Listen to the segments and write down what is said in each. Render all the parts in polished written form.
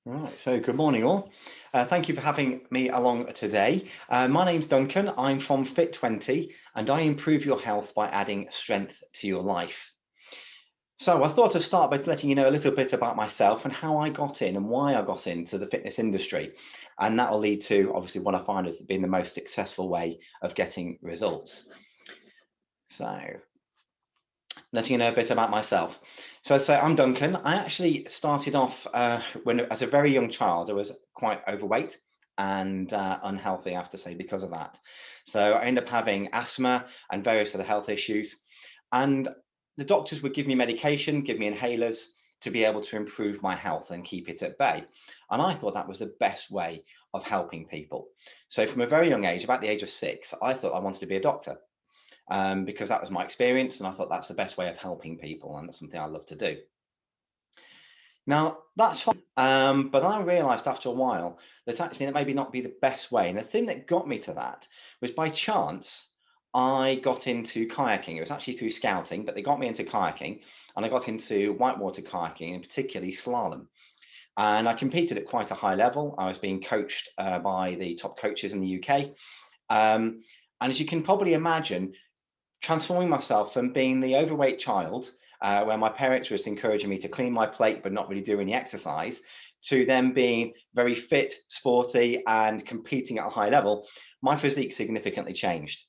Right, so good morning all. Thank you for having me along today. My name's Duncan. I'm from fit20 and I improve your health by adding strength to your life. So I thought I'd start by letting you know a little bit about myself and how I got in and why I got into the fitness industry. And that will lead to obviously what I find as being the most successful way of getting results. So letting you know a bit about myself. So I'd say I'm Duncan. I actually started off as a very young child. I was quite overweight and unhealthy, I have to say, because of that. So I ended up having asthma and various other health issues. And the doctors would give me medication, give me inhalers to be able to improve my health and keep it at bay. And I thought that was the best way of helping people. So from a very young age, about the age of 6, I thought I wanted to be a doctor because that was my experience. And I thought that's the best way of helping people. And that's something I love to do. Now, that's fine. But I realized after a while that actually that maybe not be the best way. And the thing that got me to that was by chance, I got into kayaking. It was actually through scouting, but they got me into kayaking and I got into whitewater kayaking and particularly slalom. And I competed at quite a high level. I was being coached by the top coaches in the UK. And as you can probably imagine, transforming myself from being the overweight child, where my parents were just encouraging me to clean my plate but not really do any exercise, to them being very fit, sporty, and competing at a high level, my physique significantly changed.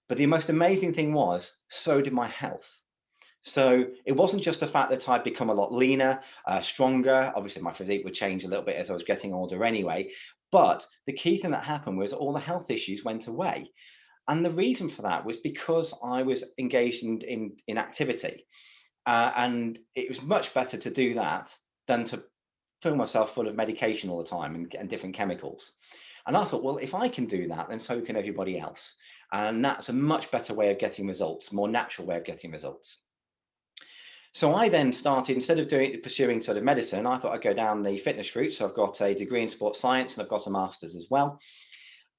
But the most amazing thing was, so did my health. So it wasn't just the fact that I'd become a lot leaner, stronger. Obviously, my physique would change a little bit as I was getting older anyway. But the key thing that happened was all the health issues went away. And the reason for that was because I was engaged in activity. And it was much better to do that than to fill myself full of medication all the time and different chemicals. And I thought, well, if I can do that, then so can everybody else. And that's a much better way of getting results, more natural way of getting results. So I then started, instead of pursuing sort of medicine, I thought I'd go down the fitness route. So I've got a degree in sports science and I've got a master's as well.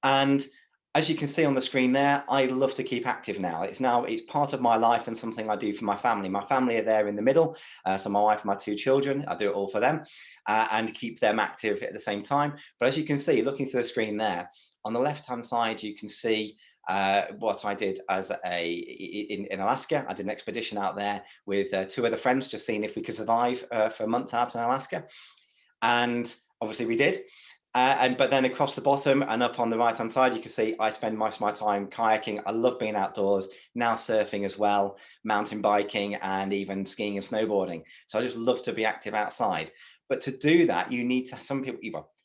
And as you can see on the screen there, I love to keep active now. It's part of my life and something I do for my family. My family are there in the middle. So my wife and my 2 children, I do it all for them and keep them active at the same time. But as you can see, looking through the screen there, on the left-hand side, you can see what I did in Alaska. I did an expedition out there with 2 other friends, just seeing if we could survive for a month out in Alaska. And obviously we did. But then across the bottom and up on the right hand side, you can see I spend most of my time kayaking. I love being outdoors, now surfing as well, mountain biking, and even skiing and snowboarding. So I just love to be active outside. But to do that, you need to,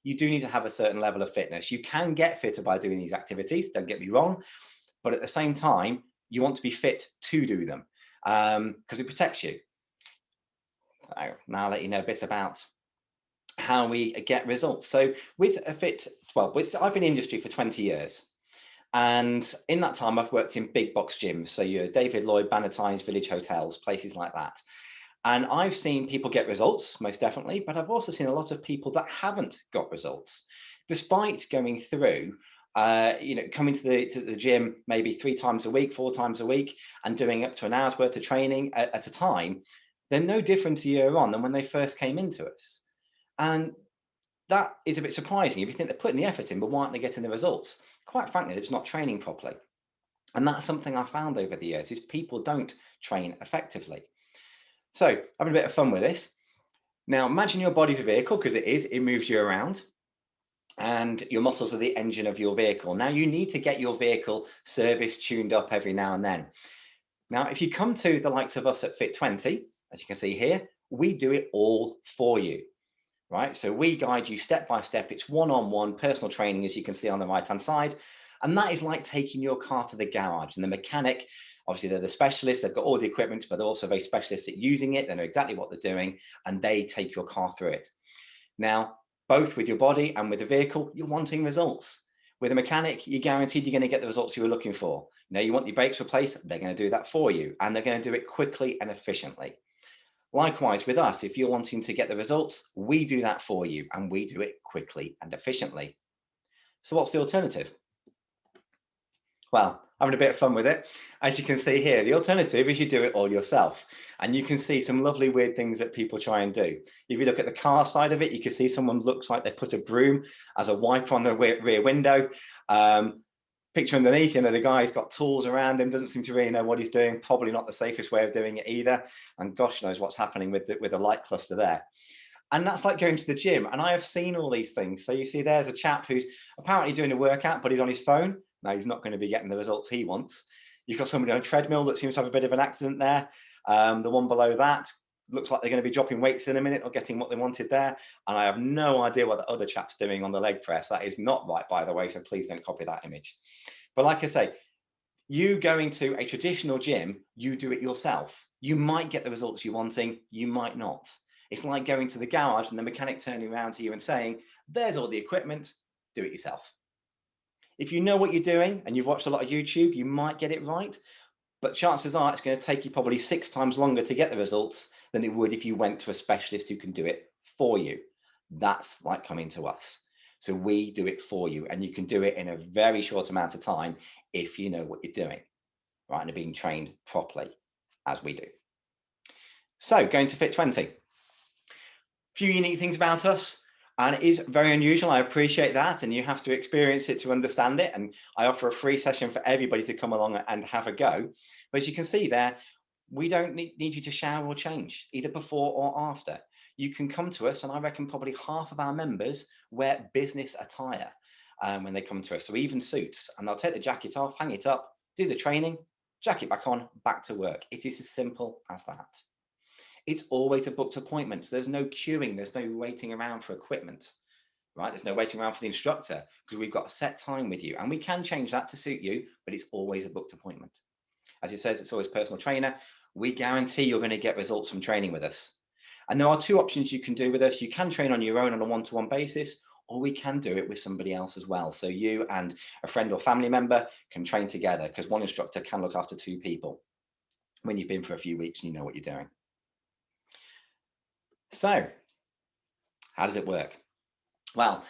you do need to have a certain level of fitness. You can get fitter by doing these activities, don't get me wrong. But at the same time, you want to be fit to do them because it protects you. So now I'll let you know a bit about how we get results. So with a I've been in the industry for 20 years. And in that time, I've worked in big box gyms. So you're David Lloyd, Bannatynes, Village Hotels, places like that. And I've seen people get results, most definitely, but I've also seen a lot of people that haven't got results, despite going through, coming to the gym maybe 3 times a week, 4 times a week, and doing up to an hour's worth of training at a time. They're no different a year on than when they first came into us. And that is a bit surprising if you think they're putting the effort in, but why aren't they getting the results? Quite frankly, they're just not training properly. And that's something I found over the years is people don't train effectively. So having a bit of fun with this. Now imagine your body's a vehicle, because it moves you around, and your muscles are the engine of your vehicle. Now you need to get your vehicle serviced, tuned up every now and then. Now, if you come to the likes of us at fit20, as you can see here, we do it all for you. Right? So we guide you step by step. It's one-on-one personal training, as you can see on the right-hand side. And that is like taking your car to the garage. And the mechanic, obviously, they're the specialists. They've got all the equipment, but they're also very specialists at using it. They know exactly what they're doing, and they take your car through it. Now, both with your body and with the vehicle, you're wanting results. With a mechanic, you're guaranteed you're going to get the results you were looking for. You want your brakes replaced, they're going to do that for you, and they're going to do it quickly and efficiently. Likewise with us, if you're wanting to get the results, we do that for you and we do it quickly and efficiently. So what's the alternative? Well, having a bit of fun with it. As you can see here, the alternative is you do it all yourself. And you can see some lovely weird things that people try and do. If you look at the car side of it, you can see someone looks like they put a broom as a wiper on the rear window. Picture underneath, the guy's got tools around him, doesn't seem to really know what he's doing, probably not the safest way of doing it either. And gosh knows what's happening with the light cluster there. And that's like going to the gym. And I have seen all these things. So you see there's a chap who's apparently doing a workout, but he's on his phone. Now he's not going to be getting the results he wants. You've got somebody on a treadmill that seems to have a bit of an accident there. The one below that looks like they're going to be dropping weights in a minute or getting what they wanted there. And I have no idea what the other chap's doing on the leg press. That is not right, by the way, so please don't copy that image. But like I say, you going to a traditional gym, you do it yourself. You might get the results you're wanting, you might not. It's like going to the garage and the mechanic turning around to you and saying, there's all the equipment, do it yourself. If you know what you're doing and you've watched a lot of YouTube, you might get it right. But chances are it's going to take you probably 6 times longer to get the results than it would if you went to a specialist who can do it for you. That's like coming to us. So we do it for you, and you can do it in a very short amount of time if you know what you're doing, right? And are being trained properly as we do. So going to fit20. A few unique things about us. And it is very unusual. I appreciate that. And you have to experience it to understand it. And I offer a free session for everybody to come along and have a go. But as you can see there, we don't need you to shower or change, either before or after. You can come to us, and I reckon probably half of our members wear business attire when they come to us. So even suits. And they'll take the jacket off, hang it up, do the training, jacket back on, back to work. It is as simple as that. It's always a booked appointment. So there's no queuing, there's no waiting around for equipment, right? There's no waiting around for the instructor, because we've got a set time with you, and we can change that to suit you, but it's always a booked appointment. As it says, it's always personal trainer. We guarantee you're going to get results from training with us. And there are 2 options you can do with us. You can train on your own on a one-to-one basis, or we can do it with somebody else as well. So you and a friend or family member can train together, because one instructor can look after 2 people when you've been for a few weeks and you know what you're doing. So how does it work? Well,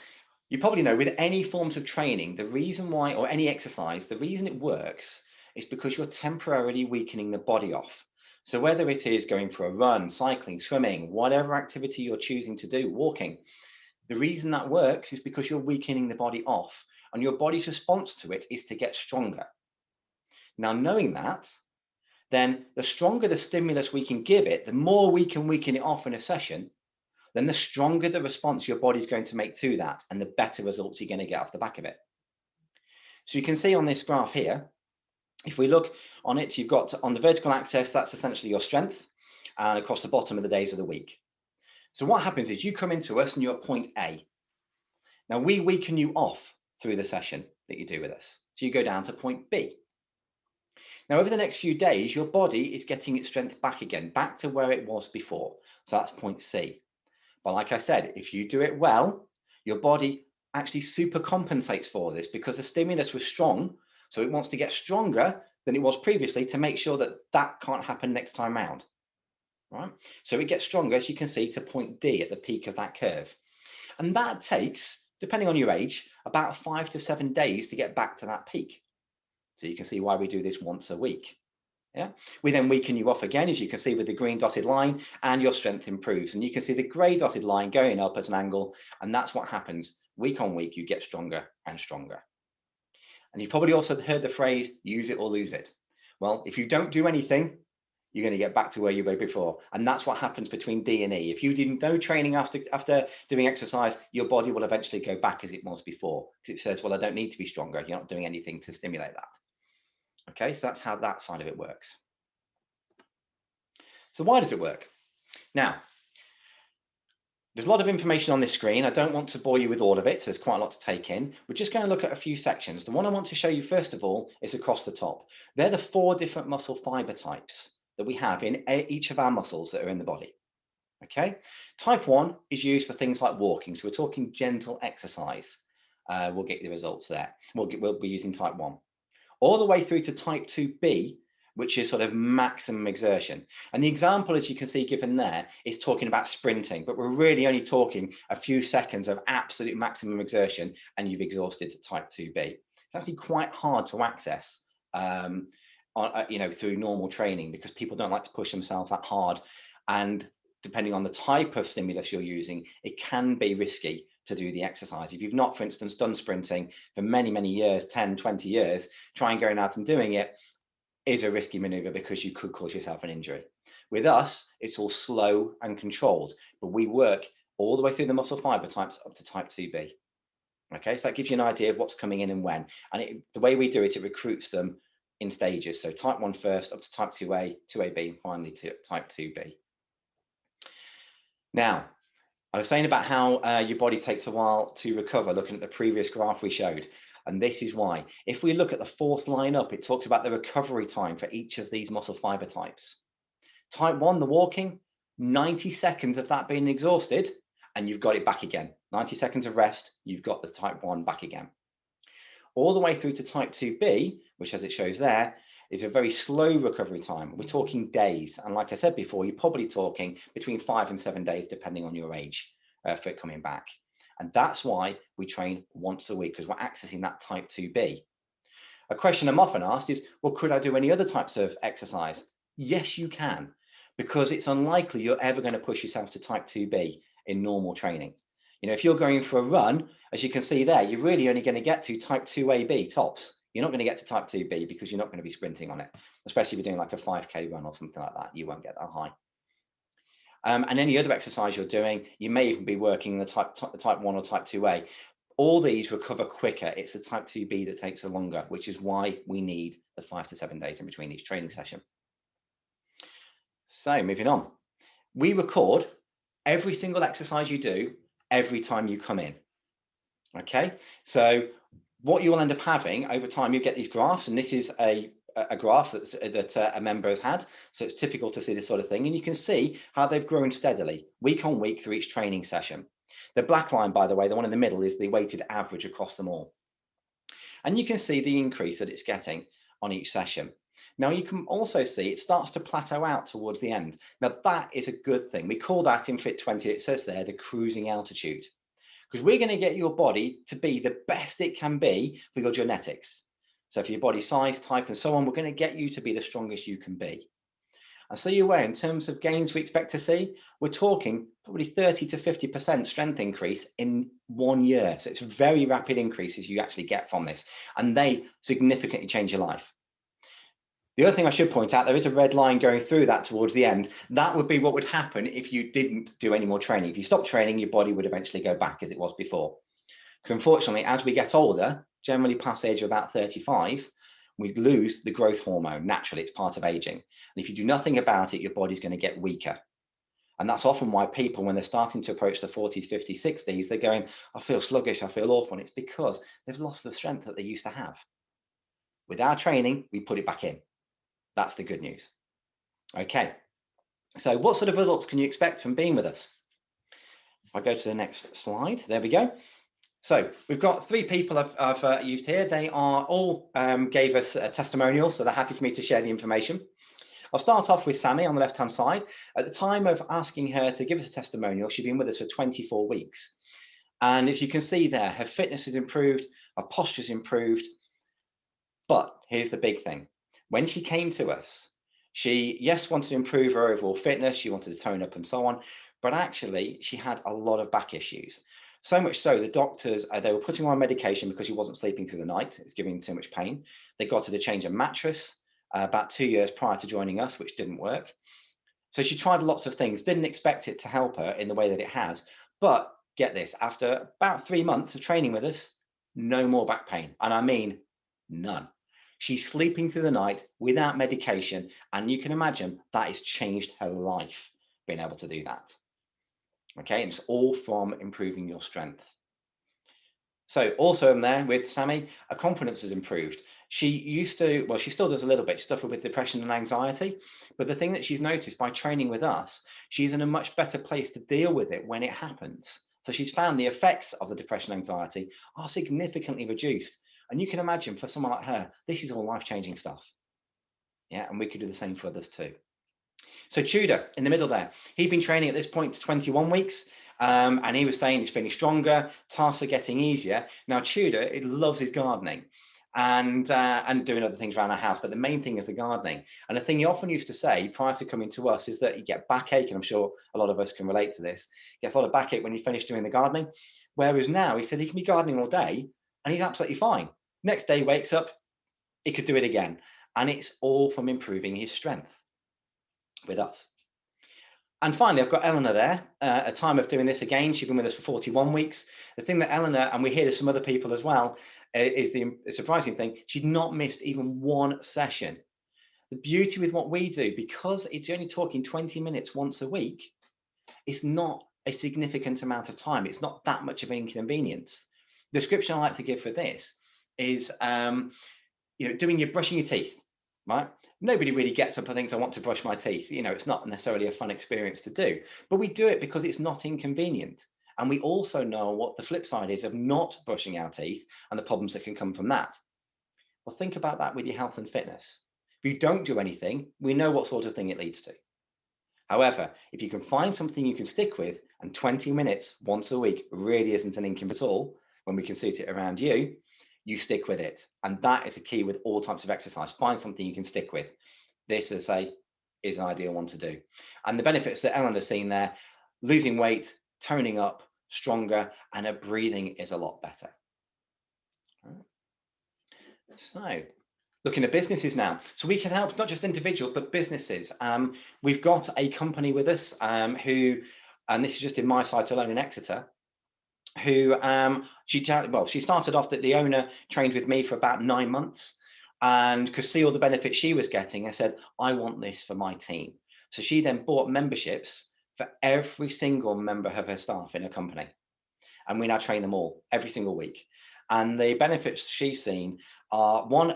you probably know with any forms of training, the reason why, or any exercise, the reason it works is because you're temporarily weakening the body off. So whether it is going for a run, cycling, swimming, whatever activity you're choosing to do, walking, the reason that works is because you're weakening the body off, and your body's response to it is to get stronger. Now, knowing that, then the stronger the stimulus we can give it, the more we can weaken it off in a session, then the stronger the response your body's going to make to that, and the better results you're going to get off the back of it. So you can see on this graph here, if we look on it, you've got on the vertical axis, that's essentially your strength, and across the bottom of the days of the week. So what happens is you come into us and you're at point A. Now we weaken you off through the session that you do with us. So you go down to point B. Now, over the next few days, your body is getting its strength back again, back to where it was before. So that's point C. But like I said, if you do it well, your body actually super compensates for this, because the stimulus was strong. So it wants to get stronger than it was previously to make sure that that can't happen next time round. Right? So it gets stronger, as you can see, to point D at the peak of that curve. And that takes, depending on your age, about 5 to 7 days to get back to that peak. So you can see why we do this once a week. Yeah, we then weaken you off again, as you can see with the green dotted line, and your strength improves. And you can see the grey dotted line going up as an angle, and that's what happens week on week. You get stronger and stronger. And you've probably also heard the phrase, use it or lose it. Well, if you don't do anything, you're going to get back to where you were before. And that's what happens between D and E. If you did no training after doing exercise, your body will eventually go back as it was before, because it says, well, I don't need to be stronger. You're not doing anything to stimulate that. Okay, so that's how that side of it works. So why does it work? Now, there's a lot of information on this screen. I don't want to bore you with all of it. There's quite a lot to take in. We're just going to look at a few sections. The one I want to show you first of all is across the top. They're the 4 different muscle fiber types that we have in each of our muscles that are in the body. Okay, type 1 is used for things like walking. So we're talking gentle exercise. We'll get the results there. We'll be using type 1. All the way through to type 2B, which is sort of maximum exertion. And the example, as you can see given there, is talking about sprinting, but we're really only talking a few seconds of absolute maximum exertion, and you've exhausted type 2B. It's actually quite hard to access through normal training, because people don't like to push themselves that hard. And depending on the type of stimulus you're using, it can be risky to do the exercise. If you've not, for instance, done sprinting for many, many years, 10, 20 years, trying going out and doing it is a risky maneuver because you could cause yourself an injury. With us, it's all slow and controlled, but we work all the way through the muscle fiber types up to type 2B. Okay, so that gives you an idea of what's coming in and when. And the way we do it, it recruits them in stages. So type 1 first, up to type 2A, 2AB, and finally to type 2B. Now, I was saying about how your body takes a while to recover, looking at the previous graph we showed. And this is why. If we look at the fourth line up, it talks about the recovery time for each of these muscle fiber types. Type 1, the walking, 90 seconds of that being exhausted, and you've got it back again. 90 seconds of rest, you've got the type 1 back again. All the way through to type 2B, which as it shows there, is a very slow recovery time. We're talking days. And like I said before, you're probably talking between 5 and 7 days, depending on your age, for it coming back. And that's why we train once a week, because we're accessing that type 2B. A question I'm often asked is, well, could I do any other types of exercise? Yes, you can, because it's unlikely you're ever going to push yourself to type 2B in normal training. If you're going for a run, as you can see there, you're really only going to get to type 2AB tops. You're not going to get to type 2B because you're not going to be sprinting on it, especially if you're doing like a 5K run or something like that. You won't get that high. And any other exercise you're doing, you may even be working the type 1 or type 2A. All these recover quicker. It's the type 2B that takes longer, which is why we need the 5 to 7 days in between each training session. So moving on, we record every single exercise you do every time you come in. Okay, so what you will end up having over time, you get these graphs, and this is a graph that a member has had. So it's typical to see this sort of thing, and you can see how they've grown steadily week on week through each training session. The black line, by the way, the one in the middle, is the weighted average across them all. And you can see the increase that it's getting on each session. Now you can also see it starts to plateau out towards the end. Now that is a good thing. We call that in fit20, it says there, the cruising altitude, because we're going to get your body to be the best it can be for your genetics. So for your body size, type, and so on, we're going to get you to be the strongest you can be. And so you're aware, in terms of gains we expect to see, we're talking probably 30 to 50% strength increase in 1 year. So it's very rapid increases you actually get from this, and they significantly change your life. The other thing I should point out, there is a red line going through that towards the end. That would be what would happen if you didn't do any more training. If you stopped training, your body would eventually go back as it was before. Because unfortunately, as we get older, generally past the age of about 35, we lose the growth hormone. Naturally, it's part of aging. And if you do nothing about it, your body's going to get weaker. And that's often why people, when they're starting to approach the 40s, 50s, 60s, they're going, I feel sluggish, I feel awful. And it's because they've lost the strength that they used to have. With our training, we put it back in. That's the good news. Okay, so what sort of results can you expect from being with us? If I go to the next slide, there we go. So we've got 3 people I've used here. They are all gave us a testimonial, so they're happy for me to share the information. I'll start off with Sammy on the left-hand side. At the time of asking her to give us a testimonial, she'd been with us for 24 weeks. And as you can see there, her fitness has improved, her posture's improved. But here's the big thing. When she came to us, she, yes, wanted to improve her overall fitness, she wanted to tone up and so on, but actually she had a lot of back issues. So much so, the doctors, they were putting her on medication because she wasn't sleeping through the night. It's giving her too much pain. They got her to change a mattress about 2 years prior to joining us, which didn't work. So she tried lots of things, didn't expect it to help her in the way that it has. But get this, after about 3 months of training with us, no more back pain. And I mean, none. She's sleeping through the night without medication, and you can imagine that has changed her life, being able to do that. Okay, and it's all from improving your strength. So also in there with Sammy, her confidence has improved. She used to, well, she still does a little bit, suffer with depression and anxiety, but the thing that she's noticed by training with us, she's in a much better place to deal with it when it happens. So she's found the effects of the depression and anxiety are significantly reduced. And you can imagine for someone like her, this is all life-changing stuff. Yeah, and we could do the same for others too. So Tudor in the middle there, he'd been training at this point to 21 weeks, and he was saying he's feeling stronger, tasks are getting easier. Now Tudor, he loves his gardening, and doing other things around the house. But the main thing is the gardening. And the thing he often used to say prior to coming to us is that you get backache, and I'm sure a lot of us can relate to this. He gets a lot of backache when you finish doing the gardening. Whereas now he says he can be gardening all day and he's absolutely fine. Next day he wakes up, he could do it again. And it's all from improving his strength with us. And finally, I've got Eleanor there, a time of doing this again. She's been with us for 41 weeks. The thing that Eleanor, and we hear this from other people as well, is the surprising thing. She's not missed even one session. The beauty with what we do, because it's only talking 20 minutes once a week, it's not a significant amount of time. It's not that much of an inconvenience. The description I like to give for this is, doing your brushing your teeth, right? Nobody really gets up and thinks, I want to brush my teeth. It's not necessarily a fun experience to do, but we do it because it's not inconvenient. And we also know what the flip side is of not brushing our teeth and the problems that can come from that. Well, think about that with your health and fitness. If you don't do anything, we know what sort of thing it leads to. However, if you can find something you can stick with, and 20 minutes once a week really isn't an inconvenience at all, when we can suit it around you, you stick with it. And that is the key with all types of exercise. Find something you can stick with. This, as I say, is an ideal one to do. And the benefits that Ellen has seen there, losing weight, toning up, stronger, and her breathing is a lot better. So looking at businesses now. So we can help not just individuals, but businesses. We've got a company with us who, and this is just in my site alone in Exeter, who she started off that the owner trained with me for about 9 months and could see all the benefits she was getting and said, I want this for my team. So she then bought memberships for every single member of her staff in her company. And we now train them all every single week. And the benefits she's seen are, one,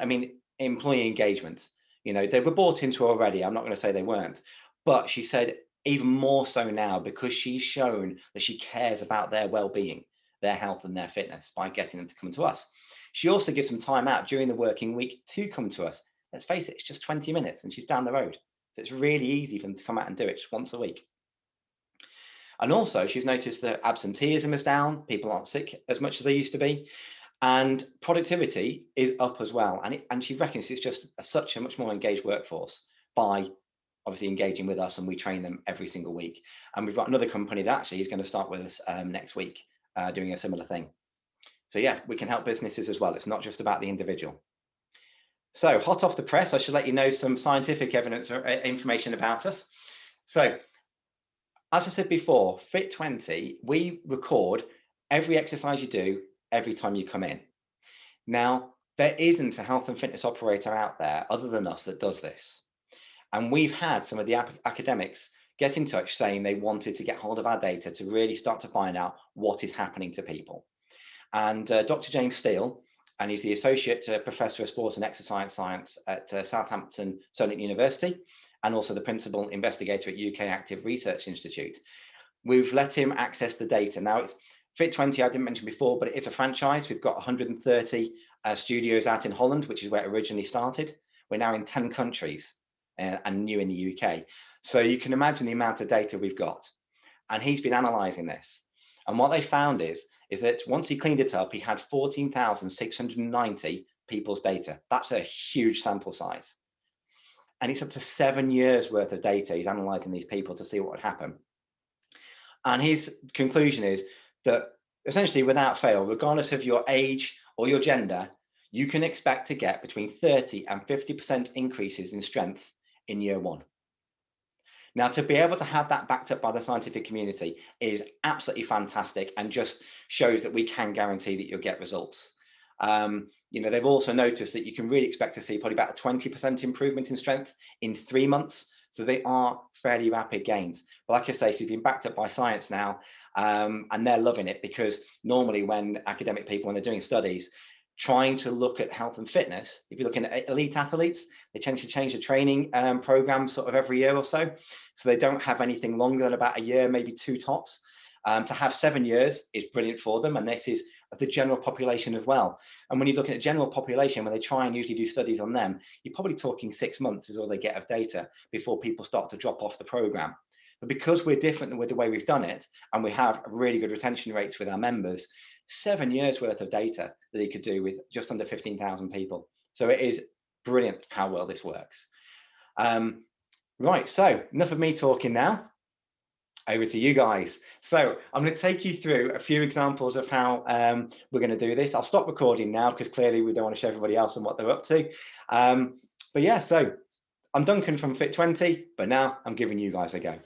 employee engagement. They were bought into already. I'm not going to say they weren't, but she said even more so now because she's shown that she cares about their well-being, their health and their fitness by getting them to come to us. She also gives them time out during the working week to come to us. Let's face it, it's just 20 minutes and she's down the road. So it's really easy for them to come out and do it just once a week. And also she's noticed that absenteeism is down. People aren't sick as much as they used to be. And productivity is up as well. And she reckons it's just such a much more engaged workforce by obviously engaging with us, and we train them every single week. And we've got another company that actually is going to start with us next week doing a similar thing. So yeah, we can help businesses as well. It's not just about the individual. So hot off the press, I should let you know some scientific evidence or information about us. So as I said before, fit20, we record every exercise you do every time you come in. Now, there isn't a health and fitness operator out there other than us that does this. And we've had some of the academics get in touch saying they wanted to get hold of our data to really start to find out what is happening to people. And Dr. James Steele, and he's the Associate Professor of Sports and Exercise Science at Southampton Solent University, and also the Principal Investigator at UK Active Research Institute. We've let him access the data. Now, it's fit20, I didn't mention before, but it is a franchise. We've got 130 studios out in Holland, which is where it originally started. We're now in 10 countries and new in the UK. So you can imagine the amount of data we've got. And he's been analysing this. And what they found is that once he cleaned it up, he had 14,690 people's data. That's a huge sample size. And it's up to 7 years worth of data. He's analysing these people to see what would happen. And his conclusion is that essentially without fail, regardless of your age or your gender, you can expect to get between 30 and 50% increases in strength in year one. Now, to be able to have that backed up by the scientific community is absolutely fantastic and just shows that we can guarantee that you'll get results. They've also noticed that you can really expect to see probably about a 20% improvement in strength in 3 months. So they are fairly rapid gains. But like I say, so you've been backed up by science now, and they're loving it because normally when academic people, when they're doing studies, trying to look at health and fitness, if you're looking at elite athletes, they tend to change the training program sort of every year or so. So they don't have anything longer than about a year, maybe 2 tops. To have 7 years is brilliant for them. And this is the general population as well. And when you look at the general population, when they try and usually do studies on them, you're probably talking 6 months is all they get of data before people start to drop off the program. But because we're different with the way we've done it, and we have really good retention rates with our members, 7 years worth of data that he could do with just under 15,000 people. So it is brilliant how well this works. Right, so enough of me talking now. Over to you guys. So I'm going to take you through a few examples of how we're going to do this. I'll stop recording now because clearly we don't want to show everybody else and what they're up to. But yeah, so I'm Duncan from fit20, but now I'm giving you guys a go.